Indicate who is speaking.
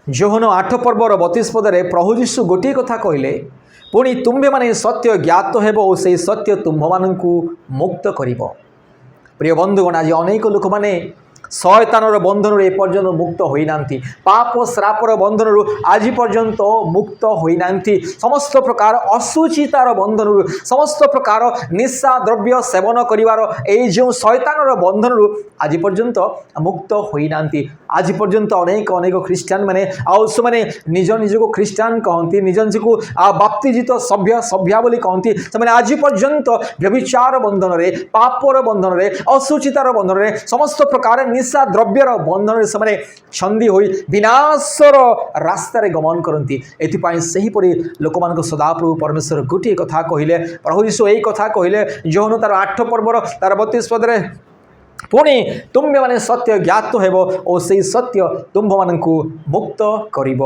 Speaker 1: ଯୋହନ 8 ପର୍ବର 32 ପଦରେ ପ୍ରଭୁ ଯୀଶୁ ଗୋଟିଏ କଥା କହିଲେ, ପୁଣି ତୁମ୍ଭେମାନେ ସତ୍ୟ ଜ୍ଞାତ ହେବ ଓ ସେହି ସତ୍ୟ ତୁମ୍ଭମାନଙ୍କୁ ମୁକ୍ତ କରିବ। ପ୍ରିୟ ବନ୍ଧୁଗଣ, ଆଜି ଅନେକ ଲୋକମାନେ ଶୟତାନର ବନ୍ଧନରୁ ଏପର୍ଯ୍ୟନ୍ତ ମୁକ୍ତ ହୋଇନାହାନ୍ତି, ପାପ ଶ୍ରାପର ବନ୍ଧନରୁ ଆଜି ପର୍ଯ୍ୟନ୍ତ ମୁକ୍ତ ହୋଇନାହାନ୍ତି, ସମସ୍ତ ପ୍ରକାର ଅଶୁଚିତାର ବନ୍ଧନରୁ, ସମସ୍ତ ପ୍ରକାର ନିଶା ଦ୍ରବ୍ୟ ସେବନ କରିବାର এই ଯେଉଁ ଶୟତାନର ବନ୍ଧନରୁ ଆଜି ପର୍ଯ୍ୟନ୍ତ ମୁକ୍ତ ହୋଇନାହାନ୍ତି। ଆଜି ପର୍ଯ୍ୟନ୍ତ ଅନେକ ଅନେକ ଖ୍ରୀଷ୍ଟିଆନ ମାନେ ଆଉ ସେମାନେ ନିଜ ନିଜକୁ ଖ୍ରୀଷ୍ଟିଆନ କହନ୍ତି, ନିଜ ନିଜକୁ ବାପ୍ତିଜିତ ସଭ୍ୟା ବୋଲି କହନ୍ତି, ସେମାନେ ଆଜି ପର୍ଯ୍ୟନ୍ତ ବ୍ୟଭିଚାର ବନ୍ଧନରେ, ପାପର ବନ୍ଧନରେ, ଅଶୁଚିତାର ବନ୍ଧନରେ, ସମସ୍ତ ପ୍ରକାର ନିଶା ଦ୍ରବ୍ୟର ବନ୍ଧନରେ ସେମାନେ ଛନ୍ଦି ହୋଇ ବିନାଶର ରାସ୍ତାରେ ଗମନ କରନ୍ତି। ଏଥିପାଇଁ ସେହିପରି ଲୋକମାନଙ୍କୁ ସଦାପ୍ରଭୁ ପରମେଶ୍ୱର ଗୋଟିଏ କଥା କହିଲେ, ପ୍ରଭୁ ଯୀଶୁ ଏହି କଥା କହିଲେ ଯୋହନ ତାର 8 ପର୍ବର ତାର 32 ପଦରେ, ପୁଣି ତୁମ୍ଭେମାନେ ସତ୍ୟ ଜ୍ଞାତ ହେବ ଓ ସେହି ସତ୍ୟ ତୁମ୍ଭମାନଙ୍କୁ ମୁକ୍ତ କରିବ।